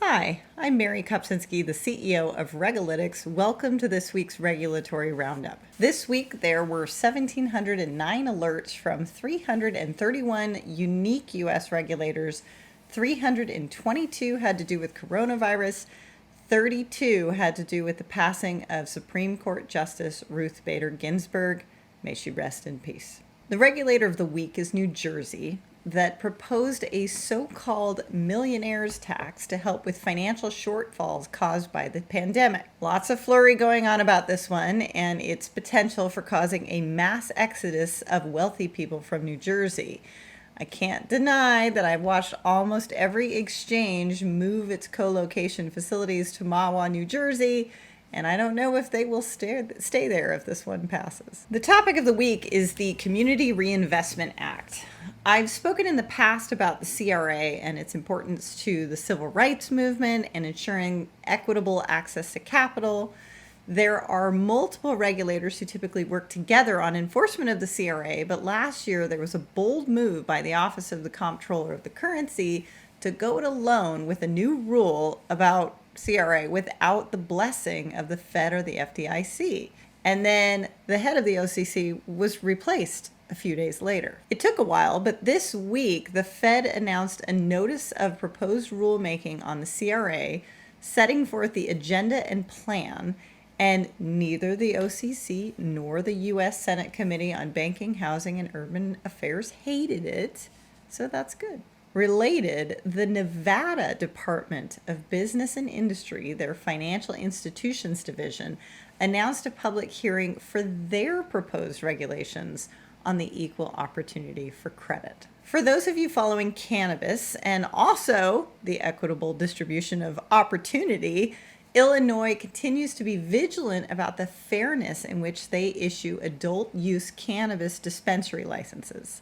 Hi, I'm Mary Kopczynski, the CEO of RegAlytics. Welcome to this week's Regulatory Roundup. This week, there were 1,709 alerts from 331 unique U.S. regulators. 322 had to do with coronavirus. 32 had to do with the passing of Supreme Court Justice Ruth Bader Ginsburg. May she rest in peace. The regulator of the week is New Jersey, that proposed a so-called millionaire's tax to help with financial shortfalls caused by the pandemic. Lots of flurry going on about this one and its potential for causing a mass exodus of wealthy people from New Jersey. I can't deny that I've watched almost every exchange move its co-location facilities to Mahwah, New Jersey, and I don't know if they will stay there if this one passes. The topic of the week is the Community Reinvestment Act. I've spoken in the past about the CRA and its importance to the civil rights movement and ensuring equitable access to capital. There are multiple regulators who typically work together on enforcement of the CRA, but last year there was a bold move by the Office of the Comptroller of the Currency to go it alone with a new rule about CRA without the blessing of the Fed or the FDIC. And then the head of the OCC was replaced a few days later. It took a while, but this week the Fed announced a notice of proposed rulemaking on the CRA, setting forth the agenda and plan, and neither the OCC nor the U.S. Senate Committee on Banking, Housing, and Urban Affairs hated it, so that's good. Related, the Nevada Department of Business and Industry, their Financial Institutions Division, announced a public hearing for their proposed regulations on the equal opportunity for credit. For those of you following cannabis and also the equitable distribution of opportunity, Illinois continues to be vigilant about the fairness in which they issue adult use cannabis dispensary licenses.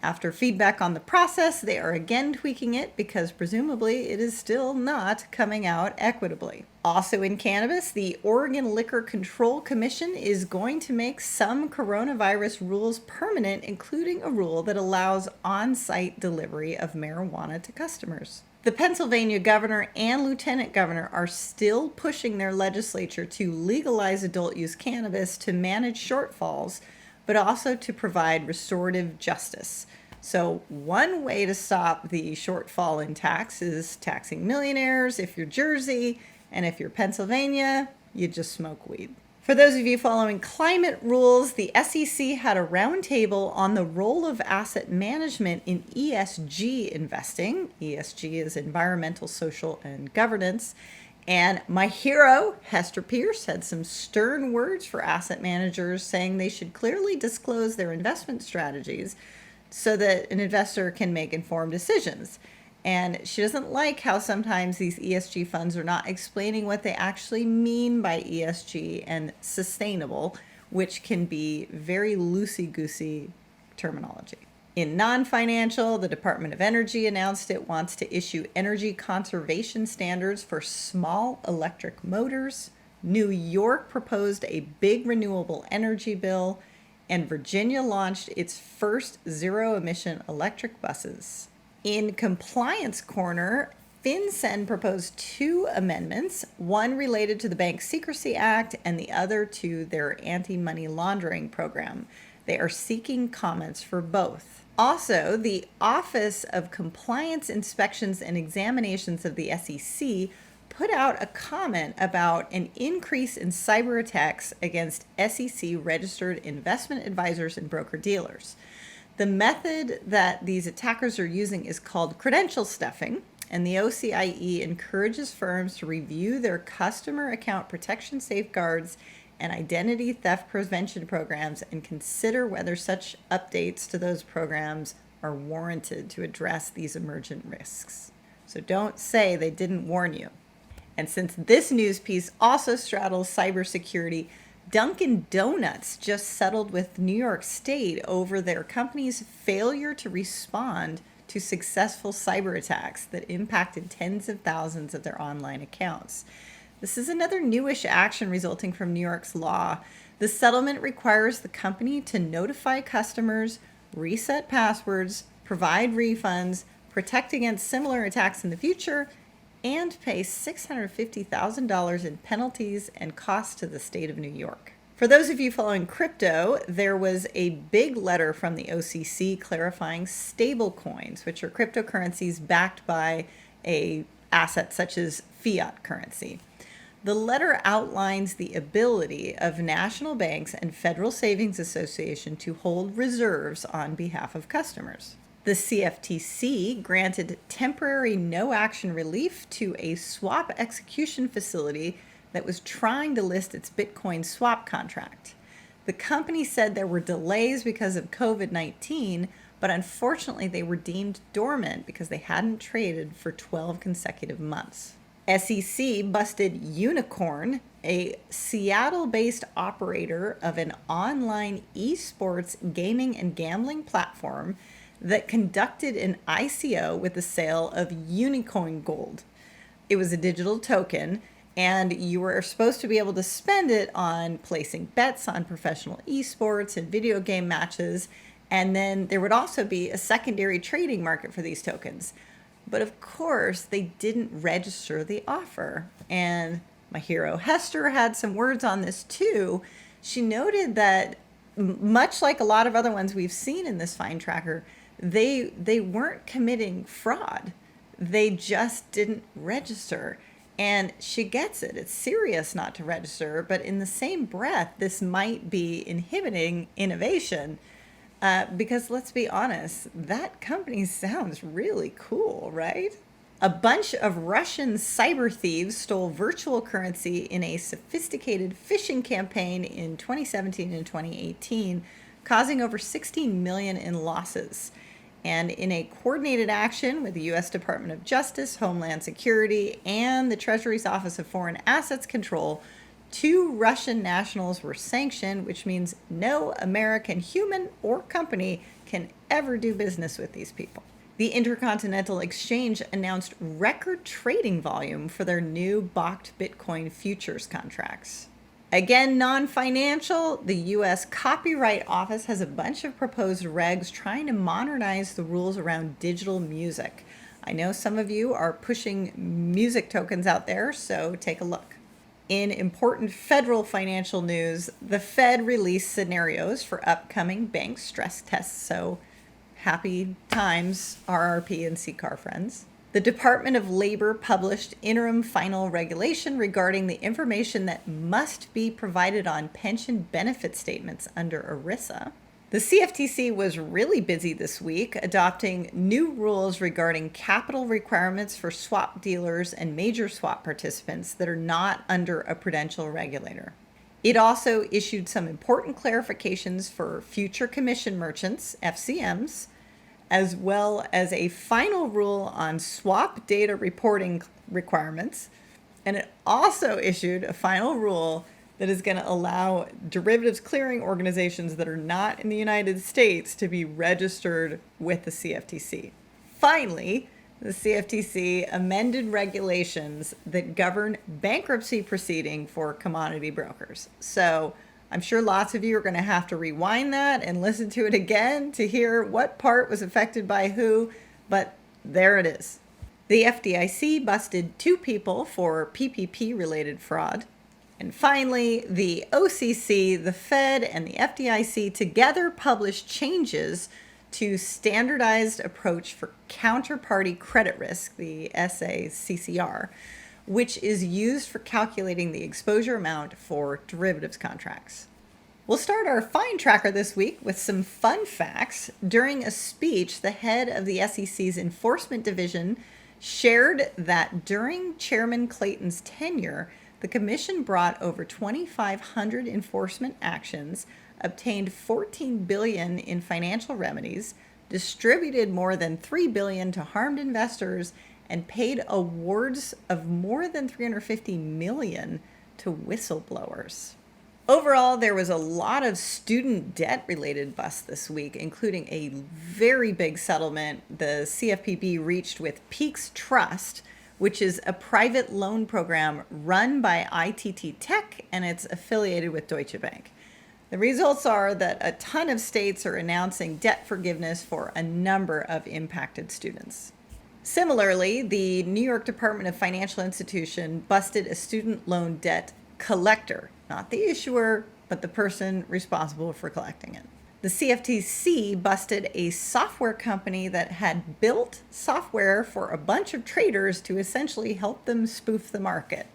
After feedback on the process, they are again tweaking it because presumably it is still not coming out equitably. Also in cannabis, the Oregon Liquor Control Commission is going to make some coronavirus rules permanent, including a rule that allows on-site delivery of marijuana to customers. The Pennsylvania governor and lieutenant governor are still pushing their legislature to legalize adult use cannabis to manage shortfalls, but also to provide restorative justice. So one way to stop the shortfall in tax is taxing millionaires if you're Jersey, and if you're Pennsylvania, you just smoke weed. For those of you following climate rules, the SEC had a roundtable on the role of asset management in ESG investing. ESG is environmental, social, and governance. And my hero, Hester Pierce, had some stern words for asset managers, saying they should clearly disclose their investment strategies so that an investor can make informed decisions. And she doesn't like how sometimes these ESG funds are not explaining what they actually mean by ESG and sustainable, which can be very loosey-goosey terminology. In non-financial, the Department of Energy announced it wants to issue energy conservation standards for small electric motors. New York proposed a big renewable energy bill, and Virginia launched its first zero-emission electric buses. In Compliance Corner, FinCEN proposed 2 amendments, one related to the Bank Secrecy Act and the other to their anti-money laundering program. They are seeking comments for both. Also, the Office of Compliance Inspections and Examinations of the SEC put out a comment about an increase in cyber attacks against SEC-registered investment advisors and broker-dealers. The method that these attackers are using is called credential stuffing, and the OCIE encourages firms to review their customer account protection safeguards and identity theft prevention programs and consider whether such updates to those programs are warranted to address these emergent risks. So don't say they didn't warn you. And since this news piece also straddles cybersecurity, Dunkin' Donuts just settled with New York State over their company's failure to respond to successful cyber attacks that impacted tens of thousands of their online accounts. This is another newish action resulting from New York's law. The settlement requires the company to notify customers, reset passwords, provide refunds, protect against similar attacks in the future, and pay $650,000 in penalties and costs to the state of New York. For those of you following crypto, there was a big letter from the OCC clarifying stablecoins, which are cryptocurrencies backed by a asset such as fiat currency. The letter outlines the ability of national banks and Federal Savings Association to hold reserves on behalf of customers. The CFTC granted temporary no-action relief to a swap execution facility that was trying to list its Bitcoin swap contract. The company said there were delays because of COVID-19, but unfortunately they were deemed dormant because they hadn't traded for 12 consecutive months. SEC busted Unicorn, a Seattle-based operator of an online esports gaming and gambling platform that conducted an ICO with the sale of Unicorn Gold. It was a digital token, and you were supposed to be able to spend it on placing bets on professional esports and video game matches, and then there would also be a secondary trading market for these tokens. But of course, they didn't register the offer. And my hero Hester had some words on this too. She noted that much like a lot of other ones we've seen in this fine tracker, they weren't committing fraud. They just didn't register. And she gets it. It's serious not to register, but in the same breath, this might be inhibiting innovation because let's be honest, that company sounds really cool, right? A bunch of Russian cyber thieves stole virtual currency in a sophisticated phishing campaign in 2017 and 2018, causing over $16 million in losses. And in a coordinated action with the U.S. Department of Justice, Homeland Security, and the Treasury's Office of Foreign Assets Control, 2 Russian nationals were sanctioned, which means no American human or company can ever do business with these people. The Intercontinental Exchange announced record trading volume for their new Bakkt Bitcoin futures contracts. Again, non-financial, the U.S. Copyright Office has a bunch of proposed regs trying to modernize the rules around digital music. I know some of you are pushing music tokens out there, so take a look. In important federal financial news, the Fed released scenarios for upcoming bank stress tests, so happy times, RRP and CCAR friends. The Department of Labor published interim final regulation regarding the information that must be provided on pension benefit statements under ERISA. The CFTC was really busy this week adopting new rules regarding capital requirements for swap dealers and major swap participants that are not under a prudential regulator. It also issued some important clarifications for future commission merchants, FCMs, as well as a final rule on swap data reporting requirements. And it also issued a final rule that is going to allow derivatives clearing organizations that are not in the United States to be registered with the CFTC. Finally, the CFTC amended regulations that govern bankruptcy proceeding for commodity brokers. So I'm sure lots of you are going to have to rewind that and listen to it again to hear what part was affected by who, but there it is. The FDIC busted 2 people for PPP-related fraud. And finally, the OCC, the Fed, and the FDIC together published changes to standardized approach for counterparty credit risk, the SACCR, which is used for calculating the exposure amount for derivatives contracts. We'll start our fine tracker this week with some fun facts. During a speech, the head of the SEC's Enforcement Division shared that during Chairman Clayton's tenure, the Commission brought over 2,500 enforcement actions, obtained $14 billion in financial remedies, distributed more than $3 billion to harmed investors, and paid awards of more than $350 million to whistleblowers. Overall, there was a lot of student debt-related busts this week, including a very big settlement the CFPB reached with Peaks Trust, which is a private loan program run by ITT Tech, and it's affiliated with Deutsche Bank. The results are that a ton of states are announcing debt forgiveness for a number of impacted students. Similarly, the New York Department of Financial Institution busted a student loan debt collector, not the issuer, but the person responsible for collecting it. The CFTC busted a software company that had built software for a bunch of traders to essentially help them spoof the market.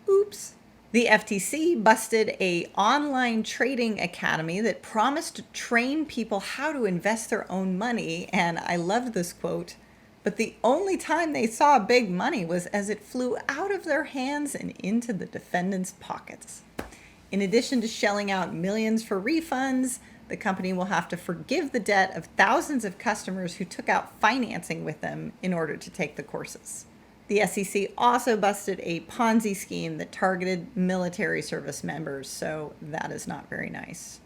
Oops. The FTC busted a online trading academy that promised to train people how to invest their own money, and I loved this quote, but the only time they saw big money was as it flew out of their hands and into the defendants' pockets. In addition to shelling out millions for refunds, the company will have to forgive the debt of thousands of customers who took out financing with them in order to take the courses. The SEC also busted a Ponzi scheme that targeted military service members, so that is not very nice.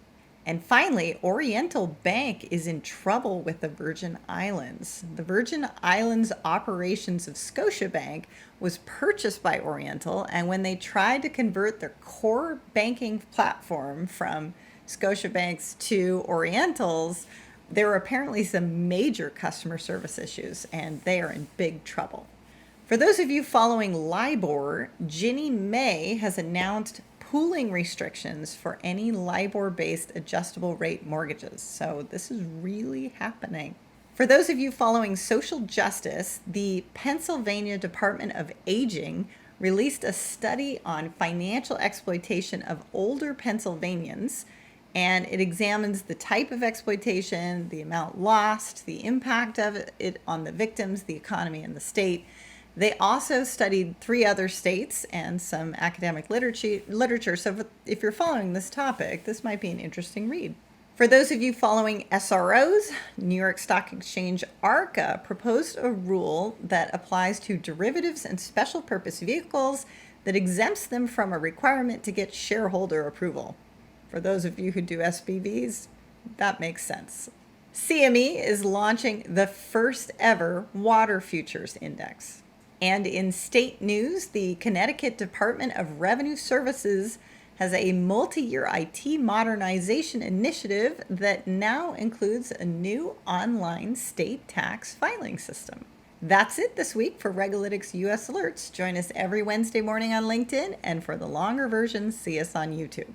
And finally, Oriental Bank is in trouble with the Virgin Islands. The Virgin Islands operations of Scotiabank was purchased by Oriental, and when they tried to convert their core banking platform from Scotiabank's to Oriental's, there were apparently some major customer service issues, and they are in big trouble. For those of you following LIBOR, Ginnie Mae has announced pooling restrictions for any LIBOR-based adjustable rate mortgages. So this is really happening. For those of you following social justice, the Pennsylvania Department of Aging released a study on financial exploitation of older Pennsylvanians, and it examines the type of exploitation, the amount lost, the impact of it on the victims, the economy, and the state. They also studied 3 other states and some academic literature, so if you're following this topic, this might be an interesting read. For those of you following SROs, New York Stock Exchange ARCA proposed a rule that applies to derivatives and special purpose vehicles that exempts them from a requirement to get shareholder approval. For those of you who do SPVs, that makes sense. CME is launching the first ever water futures index. And in state news, the Connecticut Department of Revenue Services has a multi-year IT modernization initiative that now includes a new online state tax filing system. That's it this week for RegAlytics US Alerts. Join us every Wednesday morning on LinkedIn, and for the longer version, see us on YouTube.